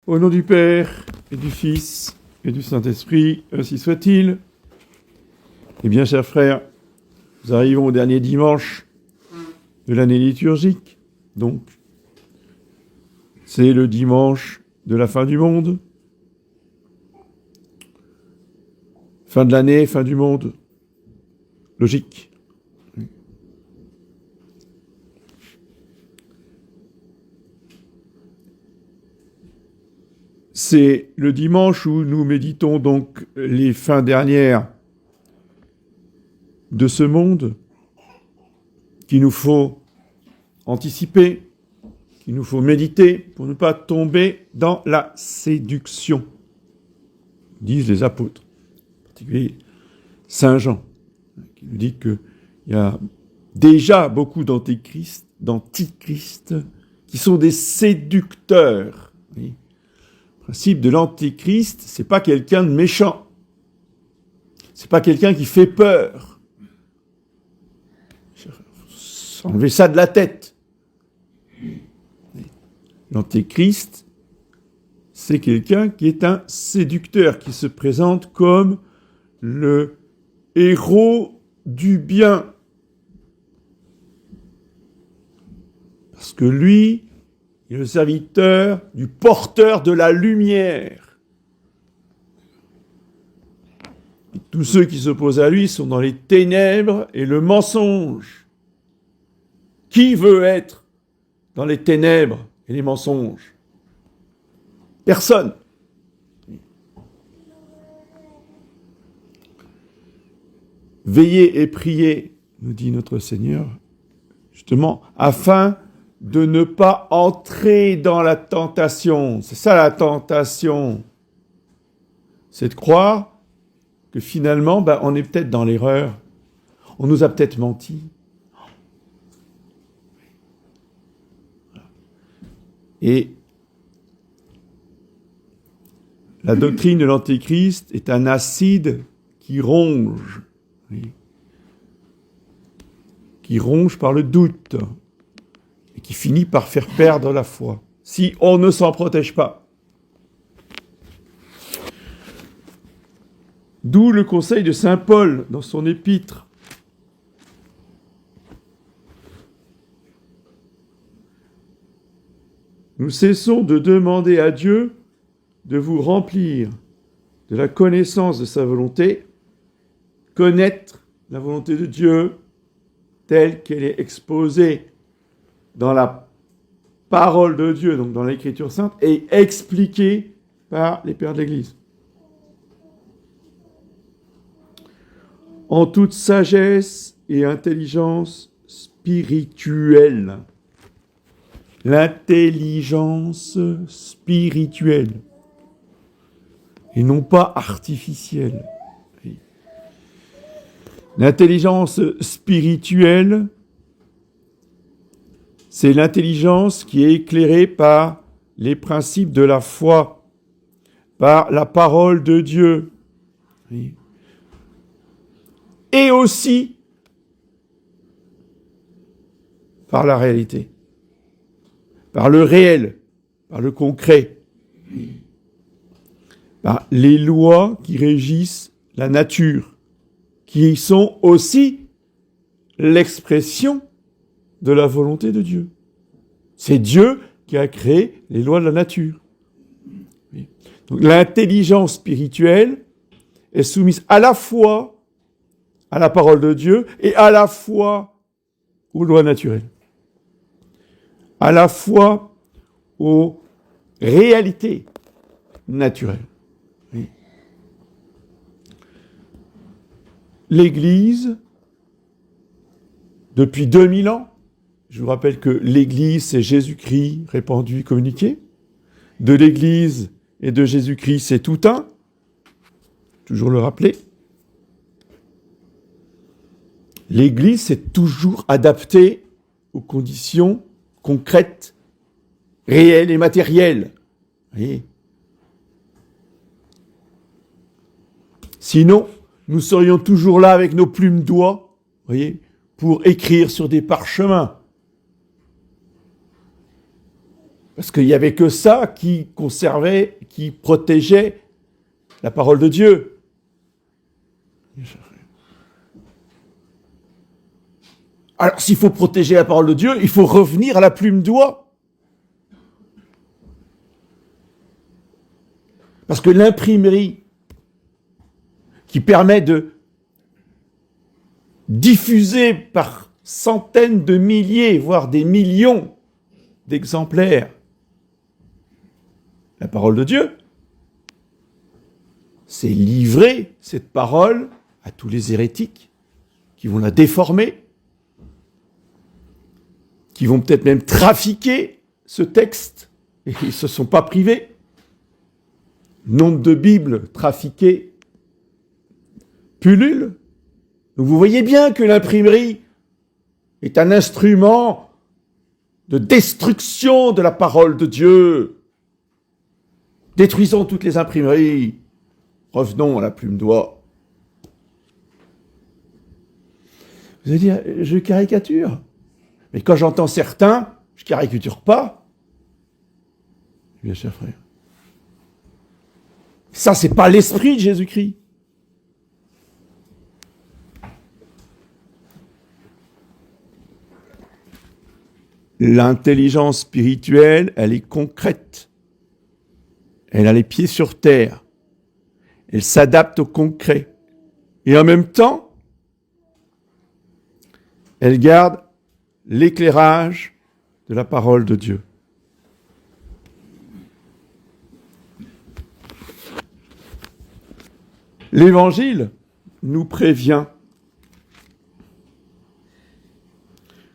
Au nom du Père, et du Fils, et du Saint-Esprit, ainsi soit-il. Eh bien, chers frères, nous arrivons au dernier dimanche de l'année liturgique. Donc, c'est le dimanche de la fin du monde. Fin de l'année, fin du monde. Logique. C'est le dimanche où nous méditons donc les fins dernières de ce monde qu'il nous faut anticiper, qu'il nous faut méditer pour ne pas tomber dans la séduction, disent les apôtres, en particulier Saint Jean, qui nous dit qu'il y a déjà beaucoup d'antichrists qui sont des séducteurs. Oui. Le principe de l'antichrist, c'est pas quelqu'un de méchant. C'est pas quelqu'un qui fait peur. Enlevez ça de la tête. L'antéchrist, c'est quelqu'un qui est un séducteur, qui se présente comme le héros du bien. Parce que lui, il est le serviteur du porteur de la lumière. Et tous ceux qui s'opposent à lui sont dans les ténèbres et le mensonge. Qui veut être dans les ténèbres et les mensonges? Personne. Veillez et priez, nous dit notre Seigneur, justement, afin de ne pas entrer dans la tentation. C'est ça la tentation. C'est de croire que finalement, on est peut-être dans l'erreur. On nous a peut-être menti. Et la doctrine de l'Antéchrist est un acide qui ronge. Oui. Qui ronge par le doute. Et qui finit par faire perdre la foi. Si on ne s'en protège pas. D'où le conseil de saint Paul dans son épître. Nous cessons de demander à Dieu de vous remplir de la connaissance de sa volonté, connaître la volonté de Dieu telle qu'elle est exposée dans la parole de Dieu, donc dans l'Écriture sainte, et expliquée par les pères de l'Église. En toute sagesse et intelligence spirituelle. L'intelligence spirituelle et non pas artificielle. L'intelligence spirituelle, c'est l'intelligence qui est éclairée par les principes de la foi, par la parole de Dieu, et aussi par la réalité. Par le réel, par le concret, par les lois qui régissent la nature, qui sont aussi l'expression de la volonté de Dieu. C'est Dieu qui a créé les lois de la nature. Donc, l'intelligence spirituelle est soumise à la fois à la parole de Dieu et à la fois aux lois naturelles. À la fois aux réalités naturelles. Oui. L'Église, depuis 2000 ans, je vous rappelle que l'Église, c'est Jésus-Christ répandu, communiqué. De l'Église et de Jésus-Christ, c'est tout un. Toujours le rappeler. L'Église s'est toujours adaptée aux conditions concrètes, réelles et matérielles. Voyez. Sinon, nous serions toujours là avec nos plumes d'oie, voyez, pour écrire sur des parchemins. Parce qu'il n'y avait que ça qui conservait, qui protégeait la parole de Dieu. Alors, s'il faut protéger la parole de Dieu, il faut revenir à la plume d'oie. Parce que l'imprimerie qui permet de diffuser par centaines de milliers, voire des millions d'exemplaires la parole de Dieu, c'est livrer cette parole à tous les hérétiques qui vont la déformer, qui vont peut-être même trafiquer ce texte, et ils ne se sont pas privés. Nombre de Bibles trafiquées pullulent. Donc vous voyez bien que l'imprimerie est un instrument de destruction de la parole de Dieu. Détruisons toutes les imprimeries. Revenons à la plume d'oie. Vous allez dire, je caricature. Mais quand j'entends certains, je caricature pas. Bien cher frère. Ça, c'est pas l'esprit de Jésus-Christ. L'intelligence spirituelle, elle est concrète. Elle a les pieds sur terre. Elle s'adapte au concret. Et en même temps, elle garde l'éclairage de la parole de Dieu. L'Évangile nous prévient.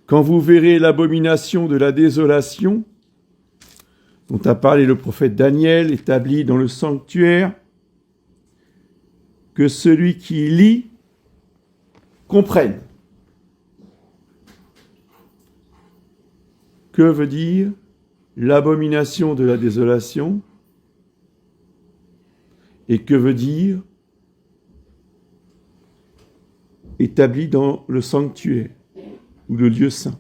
Quand vous verrez l'abomination de la désolation, dont a parlé le prophète Daniel, établi dans le sanctuaire, que celui qui lit comprenne. Que veut dire l'abomination de la désolation? Et que veut dire établi dans le sanctuaire ou le lieu saint?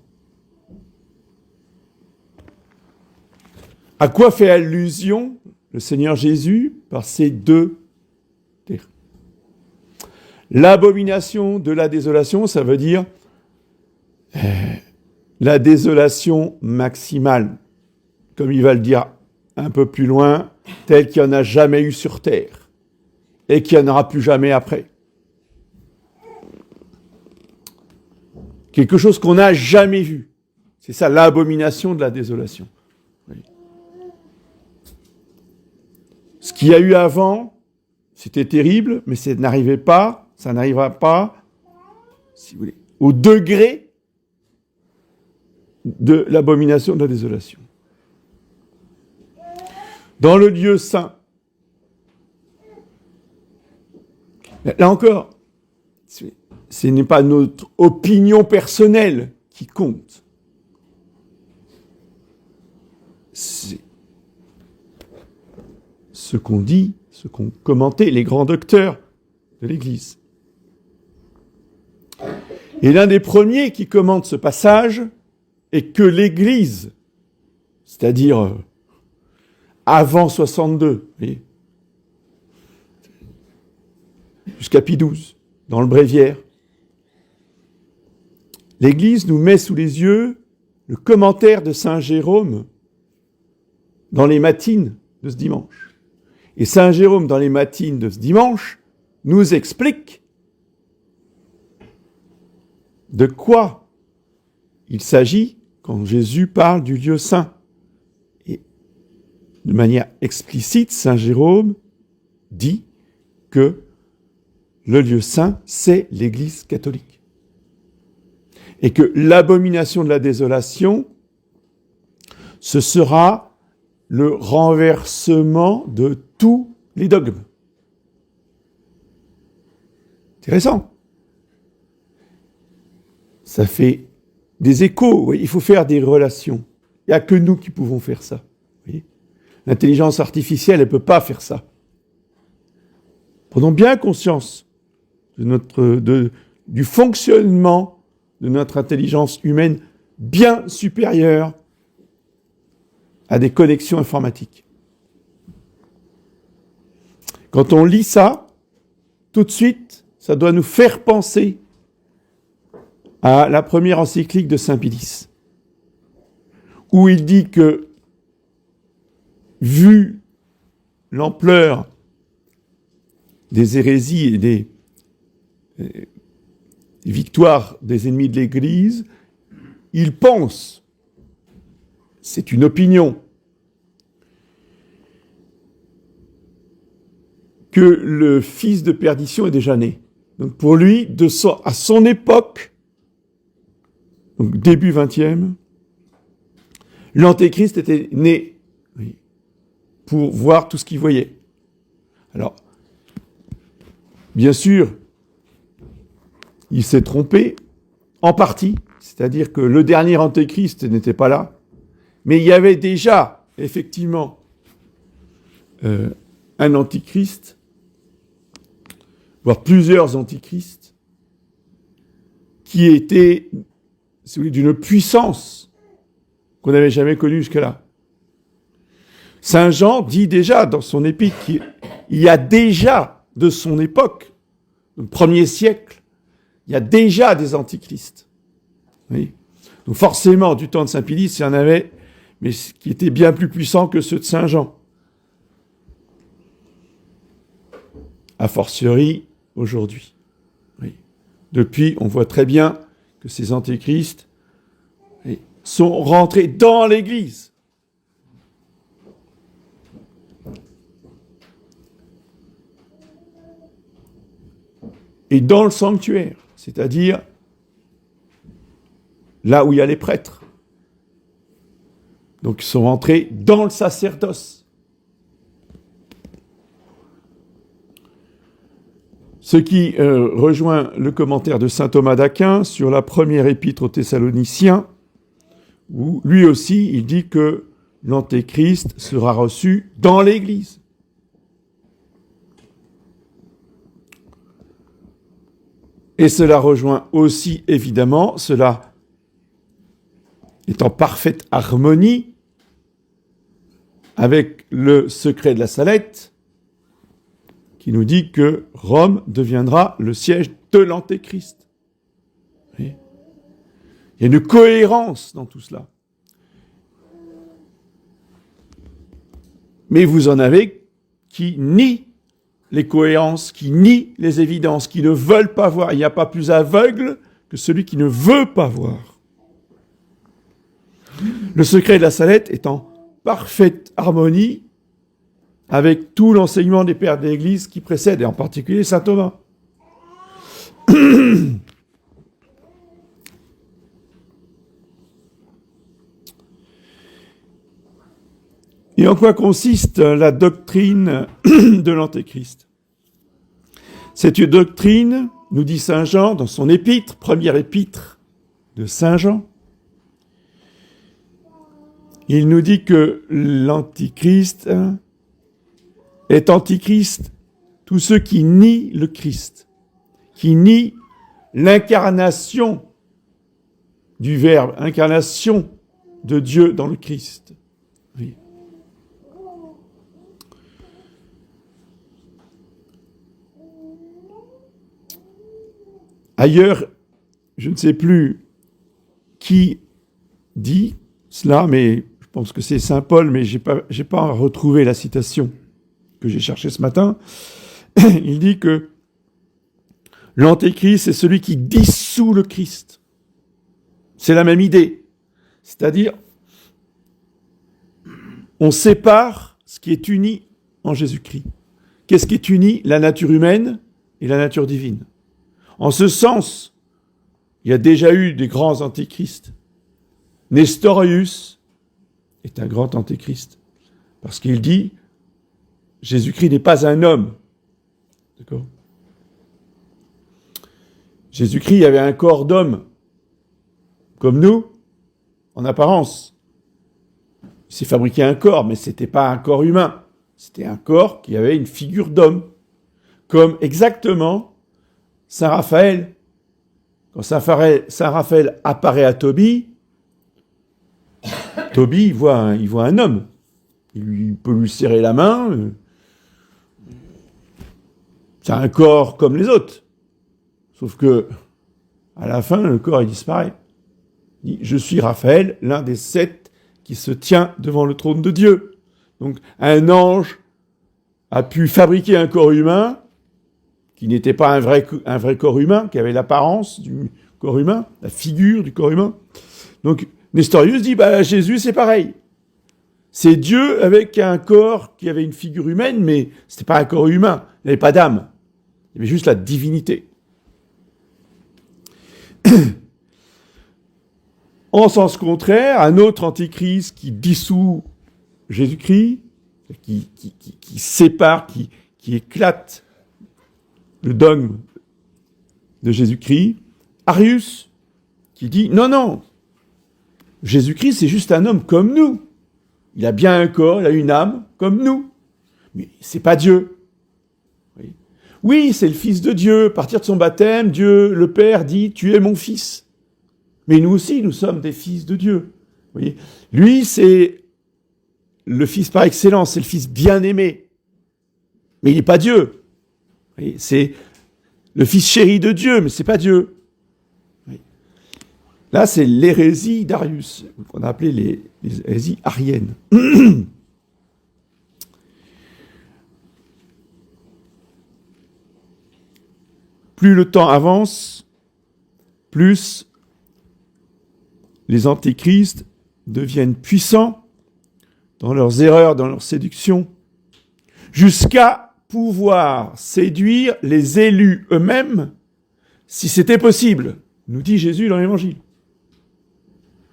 À quoi fait allusion le Seigneur Jésus par ces deux termes? L'abomination de la désolation, ça veut dire la désolation maximale, comme il va le dire un peu plus loin, telle qu'il n'y en a jamais eu sur terre et qu'il n'y en aura plus jamais après. Quelque chose qu'on n'a jamais vu. C'est ça, l'abomination de la désolation. Oui. Ce qu'il y a eu avant, c'était terrible, mais ça n'arrivait pas, ça n'arrivera pas, si vous voulez, au degré de l'abomination de la désolation. Dans le lieu saint, là encore, ce n'est pas notre opinion personnelle qui compte. C'est ce qu'on dit, ce qu'ont commenté les grands docteurs de l'Église. Et l'un des premiers qui commente ce passage est que l'Église, c'est-à-dire avant 62, vous voyez, jusqu'à Pie XII, dans le Bréviaire, l'Église nous met sous les yeux le commentaire de Saint Jérôme dans les matines de ce dimanche. Et Saint Jérôme, dans les matines de ce dimanche, nous explique de quoi il s'agit quand Jésus parle du lieu saint. Et de manière explicite, Saint Jérôme dit que le lieu saint, c'est l'Église catholique. Et que l'abomination de la désolation, ce sera le renversement de tous les dogmes. Intéressant. Ça fait des échos. Oui, il faut faire des relations. Il n'y a que nous qui pouvons faire ça. Oui. L'intelligence artificielle, elle ne peut pas faire ça. Prenons bien conscience du fonctionnement de notre intelligence humaine bien supérieure à des connexions informatiques. Quand on lit ça, tout de suite, ça doit nous faire penser à la première encyclique de Saint Pie, où il dit que, vu l'ampleur des hérésies et des victoires des ennemis de l'Église, il pense, c'est une opinion, que le fils de perdition est déjà né. Donc pour lui, à son époque, donc début 20e, l'Antéchrist était né pour voir tout ce qu'il voyait. Alors, bien sûr, il s'est trompé, en partie, c'est-à-dire que le dernier Antéchrist n'était pas là, mais il y avait déjà, effectivement, un Antichrist, voire plusieurs Antichrists, qui étaient d'une puissance qu'on n'avait jamais connue jusque-là. Saint Jean dit déjà dans son épître qu'il y a déjà de son époque, le 1er siècle, il y a déjà des antichrists. Oui. Donc forcément, du temps de Saint Pie, il y en avait, mais qui étaient bien plus puissants que ceux de Saint Jean. A fortiori, aujourd'hui. Oui. Depuis, on voit très bien que ces antéchrists sont rentrés dans l'Église. Et dans le sanctuaire, c'est-à-dire là où il y a les prêtres. Donc ils sont rentrés dans le sacerdoce. Ce qui rejoint le commentaire de saint Thomas d'Aquin sur la première épître aux Thessaloniciens, où lui aussi il dit que l'Antéchrist sera reçu dans l'Église. Et cela rejoint aussi, évidemment, cela est en parfaite harmonie avec le secret de la Salette, qui nous dit que Rome deviendra le siège de l'Antéchrist. Oui. Il y a une cohérence dans tout cela. Mais vous en avez qui nient les cohérences, qui nient les évidences, qui ne veulent pas voir. Il n'y a pas plus aveugle que celui qui ne veut pas voir. Le secret de la Salette est en parfaite harmonie avec tout l'enseignement des pères de l'Église qui précède, et en particulier saint Thomas. Et en quoi consiste la doctrine de l'Antéchrist ? C'est une doctrine, nous dit saint Jean dans son épître, première épître de saint Jean. Il nous dit que l'Antichrist est Antichrist tous ceux qui nient le Christ, qui nient l'incarnation du Verbe, incarnation de Dieu dans le Christ. Oui. Ailleurs, je ne sais plus qui dit cela, mais je pense que c'est saint Paul, mais j'ai pas retrouvé la citation que j'ai cherchée ce matin. Il dit que l'Antéchrist, c'est celui qui dissout le Christ. C'est la même idée. C'est-à-dire, on sépare ce qui est uni en Jésus-Christ. Qu'est-ce qui est uni ? La nature humaine et la nature divine. En ce sens, il y a déjà eu des grands antéchrists. Nestorius est un grand antéchrist, parce qu'il dit Jésus-Christ n'est pas un homme. D'accord ? Jésus-Christ avait un corps d'homme, comme nous, en apparence. Il s'est fabriqué un corps, mais ce n'était pas un corps humain. C'était un corps qui avait une figure d'homme. Comme exactement Saint Raphaël. Quand Saint Raphaël apparaît à Tobie Tobie, il voit un homme. Il peut lui serrer la main. C'est un corps comme les autres. Sauf que, à la fin, le corps, il disparaît. Il dit, je suis Raphaël, l'un des 7 qui se tient devant le trône de Dieu. Donc, un ange a pu fabriquer un corps humain qui n'était pas un vrai corps humain, qui avait l'apparence du corps humain, la figure du corps humain. Donc, Nestorius dit, Jésus, c'est pareil. C'est Dieu avec un corps qui avait une figure humaine, mais c'était pas un corps humain. Il n'avait pas d'âme. Il y avait juste la divinité. En sens contraire, un autre antéchrist qui dissout Jésus-Christ, qui sépare, qui éclate le dogme de Jésus-Christ, Arius, qui dit non, Jésus-Christ c'est juste un homme comme nous. Il a bien un corps, il a une âme comme nous, mais c'est pas Dieu. Oui, c'est le Fils de Dieu. À partir de son baptême, Dieu, le Père, dit « Tu es mon Fils ». Mais nous aussi, nous sommes des fils de Dieu. Vous voyez, lui, c'est le Fils par excellence, c'est le Fils bien-aimé. Mais il n'est pas Dieu. Vous voyez, c'est le Fils chéri de Dieu, mais c'est pas Dieu. Là, c'est l'hérésie d'Arius, qu'on a appelé les hérésies ariennes. Plus le temps avance, plus les antéchrists deviennent puissants dans leurs erreurs, dans leurs séductions, jusqu'à pouvoir séduire les élus eux-mêmes, si c'était possible, nous dit Jésus dans l'Évangile.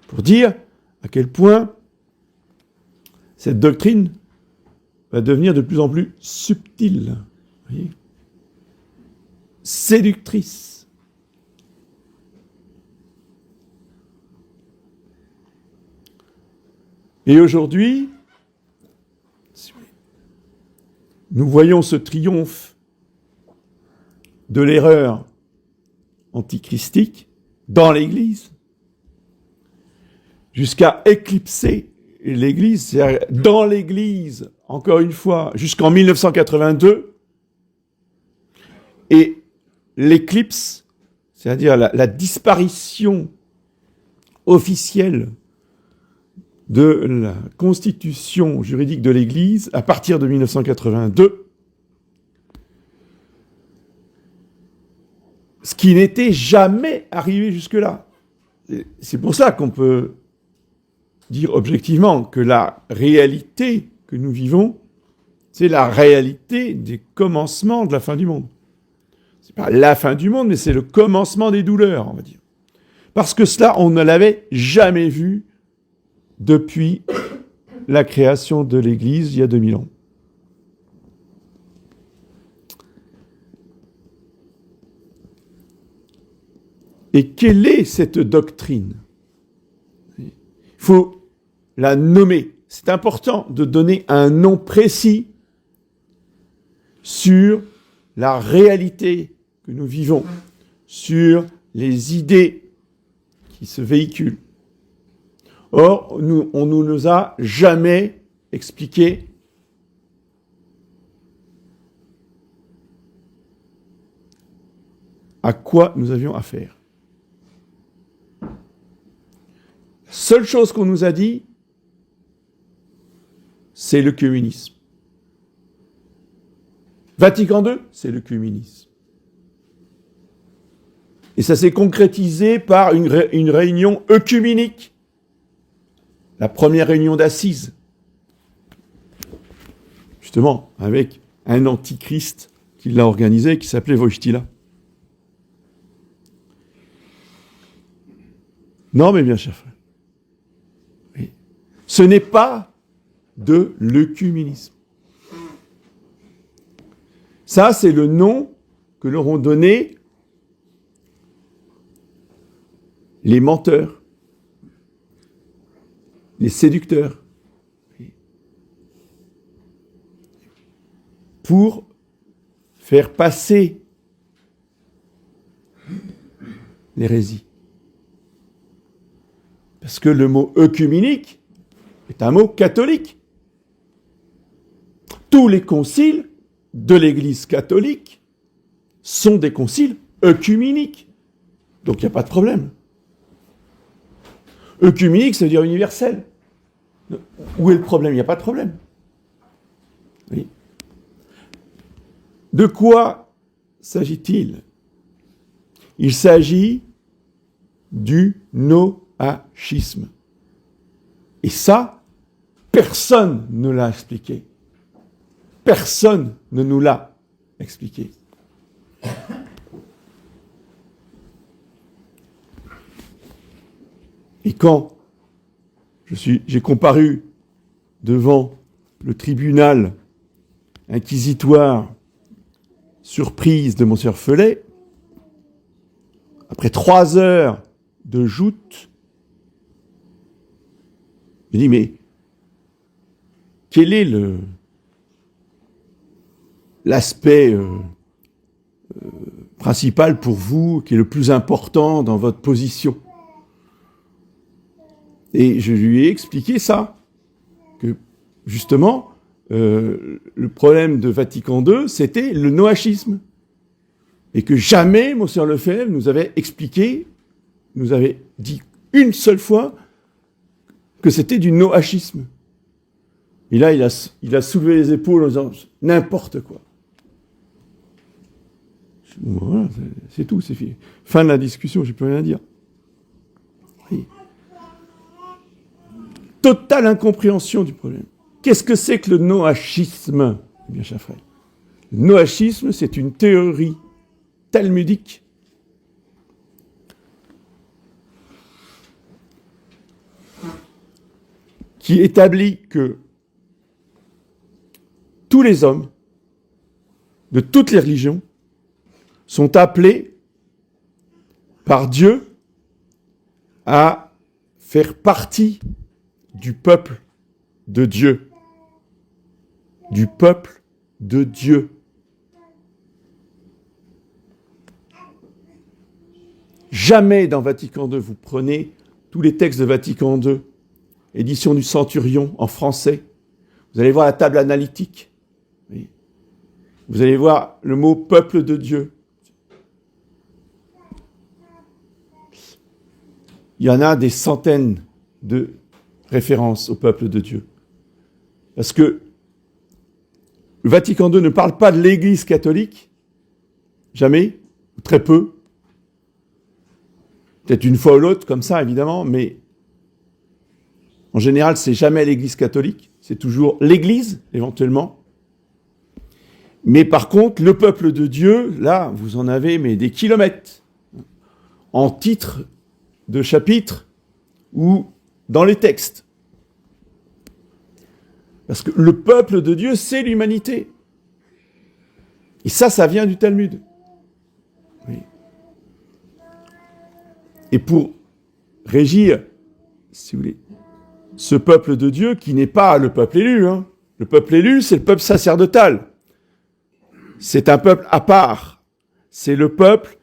Pour dire à quel point cette doctrine va devenir de plus en plus subtile, voyez, séductrice. Et aujourd'hui, nous voyons ce triomphe de l'erreur antichristique dans l'Église, jusqu'à éclipser l'Église, c'est-à-dire dans l'Église, encore une fois, jusqu'en 1982, et l'éclipse, c'est-à-dire la disparition officielle de la constitution juridique de l'Église à partir de 1982, ce qui n'était jamais arrivé jusque-là. C'est pour ça qu'on peut dire objectivement que la réalité que nous vivons, c'est la réalité des commencements de la fin du monde. C'est pas la fin du monde, mais c'est le commencement des douleurs, on va dire. Parce que cela, on ne l'avait jamais vu depuis la création de l'Église il y a 2000 ans. Et quelle est cette doctrine ? Il faut la nommer. C'est important de donner un nom précis sur la réalité que nous vivons, sur les idées qui se véhiculent. Or, on ne nous a jamais expliqué à quoi nous avions affaire. La seule chose qu'on nous a dit, c'est l'œcuménisme. Vatican II, c'est l'œcuménisme. Et ça s'est concrétisé par une réunion œcuménique. La première réunion d'Assise. Justement, avec un antichrist qui l'a organisé, qui s'appelait Wojtyla. Non, mais bien, cher frère. Oui. Ce n'est pas de l'œcuménisme. Ça, c'est le nom que leur ont donné les menteurs, les séducteurs, pour faire passer l'hérésie. Parce que le mot œcuménique, est un mot catholique. Tous les conciles de l'Église catholique sont des conciles œcuméniques. Donc il n'y a pas de problème. Œcuménique, ça veut dire universel. Où est le problème? Il n'y a pas de problème. Oui. De quoi s'agit-il? Il s'agit du noachisme. Et ça, personne ne l'a expliqué. Personne ne nous l'a expliqué. Et quand j'ai comparu devant le tribunal inquisitoire surprise de Monsieur Felet, après 3 heures de joute, je dis, mais quel est l'aspect principal pour vous, qui est le plus important dans votre position? Et je lui ai expliqué ça, que justement, le problème de Vatican II, c'était le noachisme. Et que jamais, Monseigneur Lefebvre nous avait expliqué, nous avait dit une seule fois que c'était du noachisme. Et là, il a soulevé les épaules en disant n'importe quoi. Voilà, c'est tout, c'est fini. Fin de la discussion, j'ai plus rien à dire. Oui. Totale incompréhension du problème. Qu'est-ce que c'est que le noachisme, bien cher frère? Le noachisme, c'est une théorie talmudique qui établit que tous les hommes de toutes les religions sont appelés par Dieu à faire partie du peuple de Dieu. Du peuple de Dieu. Jamais dans Vatican II, vous prenez tous les textes de Vatican II, édition du Centurion en français, vous allez voir la table analytique. Oui. Vous allez voir le mot peuple de Dieu. Il y en a des centaines de références au peuple de Dieu. Parce que le Vatican II ne parle pas de l'Église catholique, jamais, ou très peu. Peut-être une fois ou l'autre, comme ça, évidemment, mais en général, c'est jamais l'Église catholique, c'est toujours l'Église, éventuellement. Mais par contre, le peuple de Dieu, là, vous en avez mais des kilomètres, en titre de chapitre ou dans les textes. Parce que le peuple de Dieu, c'est l'humanité. Et ça vient du Talmud. Oui. Et pour régir, si vous voulez, ce peuple de Dieu qui n'est pas le peuple élu, hein. Le peuple élu, c'est le peuple sacerdotal. C'est un peuple à part. C'est le peuple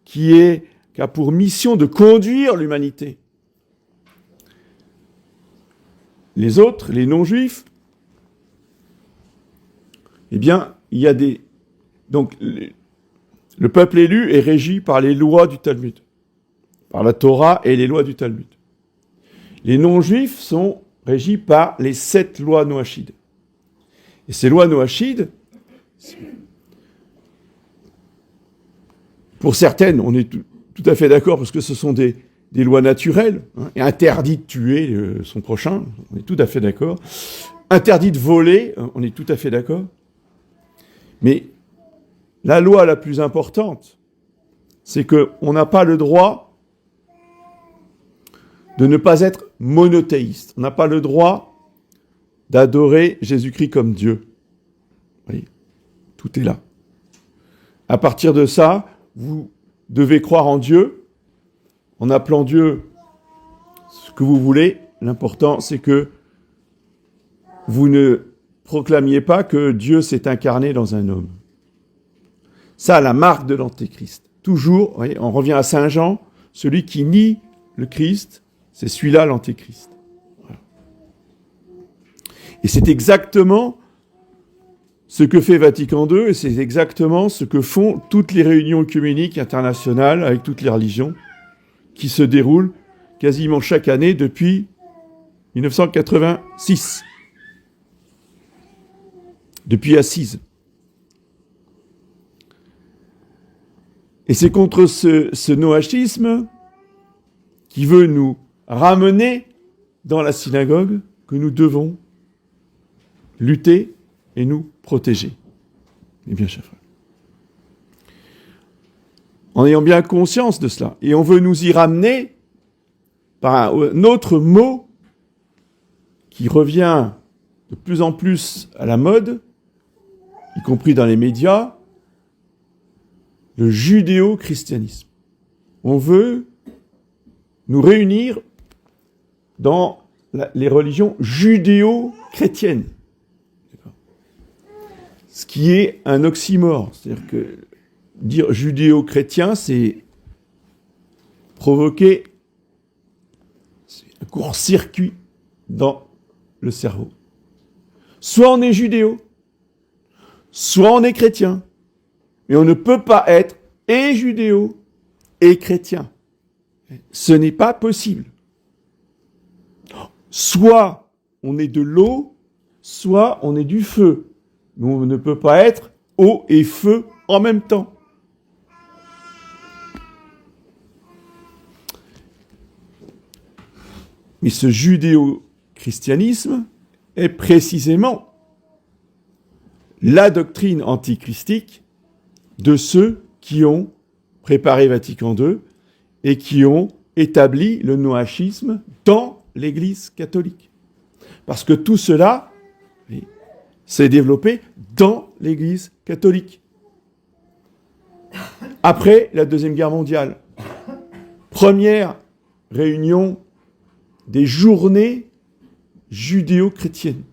qui a pour mission de conduire l'humanité. Les autres, les non-juifs, eh bien, il y a des... Donc, le peuple élu est régi par les lois du Talmud, par la Torah et les lois du Talmud. Les non-juifs sont régis par les 7 lois noachides. Et ces lois noachides, pour certaines, on est tout à fait d'accord parce que ce sont des lois naturelles, hein, et interdit de tuer son prochain, on est tout à fait d'accord. Interdit de voler, on est tout à fait d'accord. Mais la loi la plus importante, c'est qu'on n'a pas le droit de ne pas être monothéiste. On n'a pas le droit d'adorer Jésus-Christ comme Dieu. Vous voyez, tout est là. À partir de ça, vous devez croire en Dieu, en appelant Dieu ce que vous voulez. L'important, c'est que vous ne proclamiez pas que Dieu s'est incarné dans un homme. Ça, la marque de l'Antéchrist. Toujours, vous voyez, on revient à Saint Jean, celui qui nie le Christ, c'est celui-là l'Antéchrist. Voilà. Et c'est exactement ce que fait Vatican II, et c'est exactement ce que font toutes les réunions œcuméniques internationales avec toutes les religions qui se déroulent quasiment chaque année depuis 1986. Depuis Assise. Et c'est contre ce noachisme qui veut nous ramener dans la synagogue que nous devons lutter et nous protéger. Eh bien, chers frères. En ayant bien conscience de cela. Et on veut nous y ramener par un autre mot qui revient de plus en plus à la mode, y compris dans les médias, le judéo-christianisme. On veut nous réunir dans les religions judéo-chrétiennes. Ce qui est un oxymore. C'est-à-dire que dire judéo-chrétien, c'est provoquer un court-circuit dans le cerveau. Soit on est judéo, soit on est chrétien. Mais on ne peut pas être et judéo et chrétien. Ce n'est pas possible. Soit on est de l'eau, soit on est du feu. Mais on ne peut pas être eau et feu en même temps. Mais ce judéo-christianisme est précisément la doctrine antichristique de ceux qui ont préparé Vatican II et qui ont établi le noachisme dans l'Église catholique. Parce que tout cela s'est développé dans l'Église catholique. Après la Deuxième Guerre mondiale, première réunion des journées judéo-chrétiennes,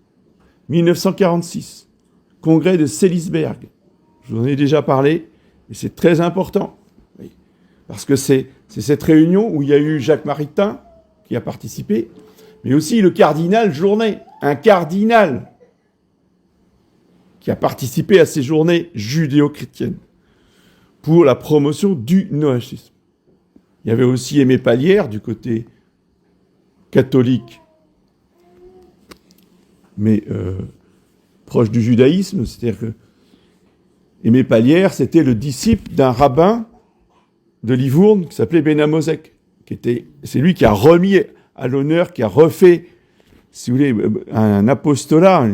1946, congrès de Seelisberg. Je vous en ai déjà parlé, mais c'est très important. Parce que c'est cette réunion où il y a eu Jacques Maritain qui a participé, mais aussi le cardinal Journet, un cardinal qui a participé à ces journées judéo-chrétiennes pour la promotion du noachisme. Il y avait aussi Aimé Pallière du côté catholique, mais proche du judaïsme, c'est-à-dire que Aimé Pallière, c'était le disciple d'un rabbin de Livourne qui s'appelait Benamozek. C'est lui qui a remis à l'honneur, qui a refait, si vous voulez, un apostolat,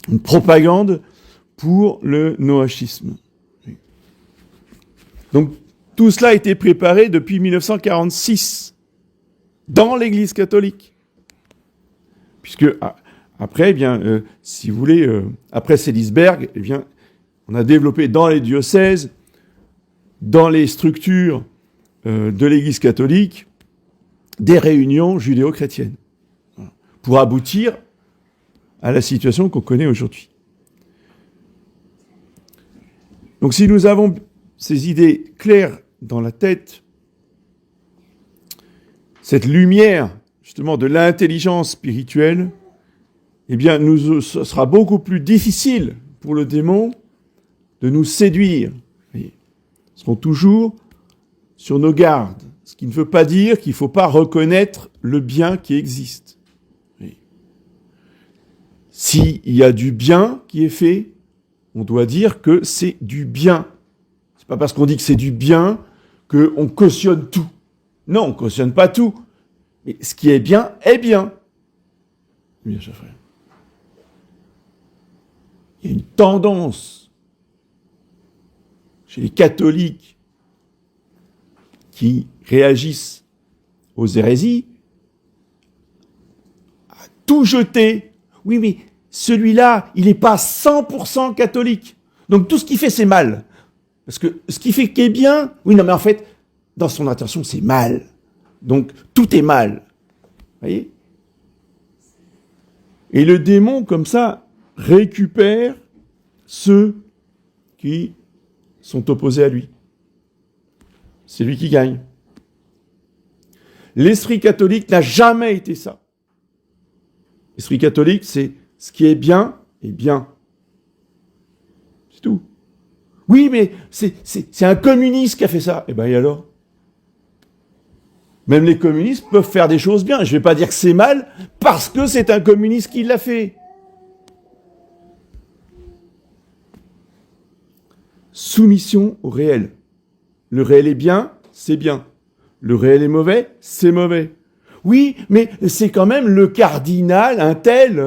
une propagande pour le noachisme. Donc, tout cela a été préparé depuis 1946 dans l'Église catholique. Puisque, après, eh bien, si vous voulez, après Seelisberg, eh bien, on a développé dans les diocèses, dans les structures de l'Église catholique, des réunions judéo-chrétiennes pour aboutir à la situation qu'on connaît aujourd'hui. Donc si nous avons ces idées claires dans la tête, cette lumière justement de l'intelligence spirituelle, eh bien ce sera beaucoup plus difficile pour le démon de nous séduire. Nous serons toujours sur nos gardes, ce qui ne veut pas dire qu'il ne faut pas reconnaître le bien qui existe. S'il y a du bien qui est fait, on doit dire que c'est du bien. C'est pas parce qu'on dit que c'est du bien qu'on cautionne tout. Non, on cautionne pas tout. Mais ce qui est bien est bien. Bien, chers frères. Il y a une tendance chez les catholiques qui réagissent aux hérésies à tout jeter. Oui, mais celui-là, il n'est pas 100% catholique. Donc tout ce qu'il fait, c'est mal. Parce que ce qu'il fait qui est bien, oui, non, mais en fait, dans son intention, c'est mal. Donc tout est mal. Vous voyez ? Et le démon, comme ça, récupère ceux qui sont opposés à lui. C'est lui qui gagne. L'esprit catholique n'a jamais été ça. L'esprit catholique, c'est ce qui est bien. C'est tout. Oui, mais c'est un communiste qui a fait ça. Eh ben, et alors ? Même les communistes peuvent faire des choses bien. Je ne vais pas dire que c'est mal parce que c'est un communiste qui l'a fait. Soumission au réel. Le réel est bien, c'est bien. Le réel est mauvais, c'est mauvais. Oui, mais c'est quand même le cardinal, un tel.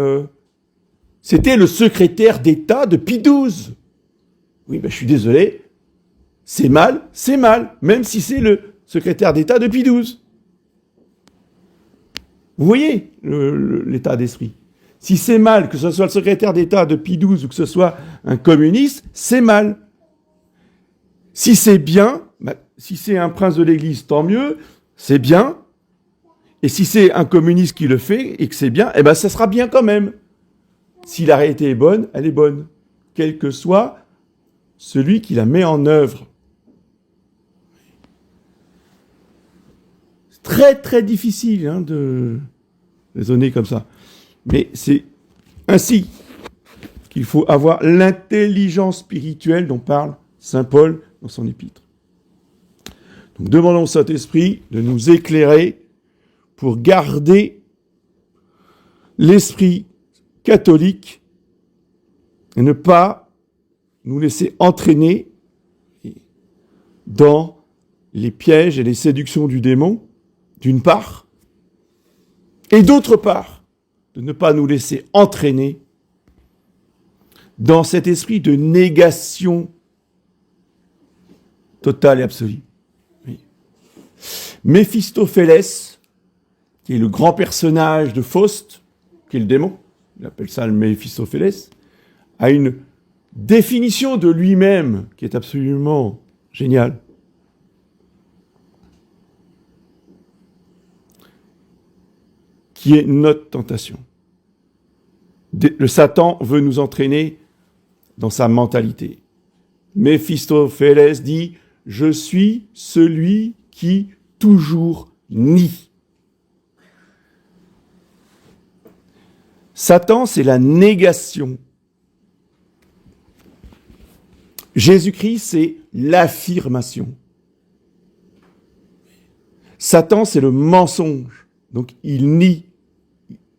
C'était le secrétaire d'État de Pie XII. Oui, ben je suis désolé. C'est mal, même si c'est le secrétaire d'État de Pie XII. Vous voyez l'état d'esprit. Si c'est mal, que ce soit le secrétaire d'État de Pie XII ou que ce soit un communiste, c'est mal. Si c'est bien, si c'est un prince de l'Église, tant mieux, c'est bien. Et si c'est un communiste qui le fait et que c'est bien, eh ben ça sera bien quand même. Si la réalité est bonne, elle est bonne. Quel que soit celui qui la met en œuvre. C'est très très difficile de raisonner comme ça. Mais c'est ainsi qu'il faut avoir l'intelligence spirituelle dont parle saint Paul dans son épître. Donc demandons au Saint-Esprit de nous éclairer pour garder l'esprit catholique et ne pas nous laisser entraîner dans les pièges et les séductions du démon, d'une part, et d'autre part, de ne pas nous laisser entraîner dans cet esprit de négation totale et absolue. Oui. Méphistophélès, qui est le grand personnage de Faust, qui est le démon, il appelle ça le Méphistophélès, a une définition de lui-même qui est absolument géniale. Qui est notre tentation. Le Satan veut nous entraîner dans sa mentalité. Méphistophélès dit « Je suis celui qui toujours nie ». Satan, c'est la négation. Jésus-Christ, c'est l'affirmation. Satan, c'est le mensonge. Donc, il nie,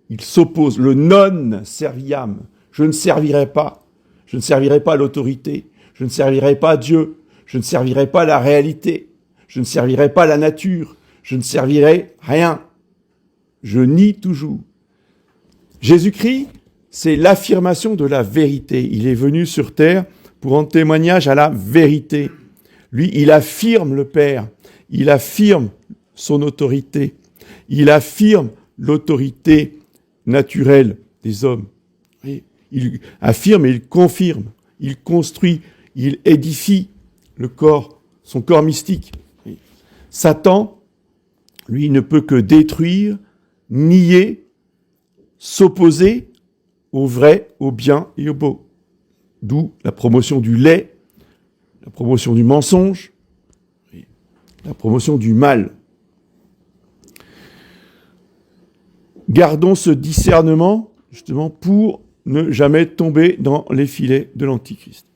il s'oppose. Le non serviam. Je ne servirai pas. Je ne servirai pas l'autorité. Je ne servirai pas Dieu. Je ne servirai pas la réalité. Je ne servirai pas la nature. Je ne servirai rien. Je nie toujours. Jésus-Christ, c'est l'affirmation de la vérité. Il est venu sur terre pour rendre témoignage à la vérité. Lui, il affirme le Père. Il affirme son autorité. Il affirme l'autorité naturelle des hommes. Il affirme et il confirme. Il construit, il édifie le corps, son corps mystique. Satan, lui, ne peut que détruire, nier, s'opposer au vrai, au bien et au beau. D'où la promotion du laid, la promotion du mensonge, la promotion du mal. Gardons ce discernement, justement, pour ne jamais tomber dans les filets de l'Antichrist.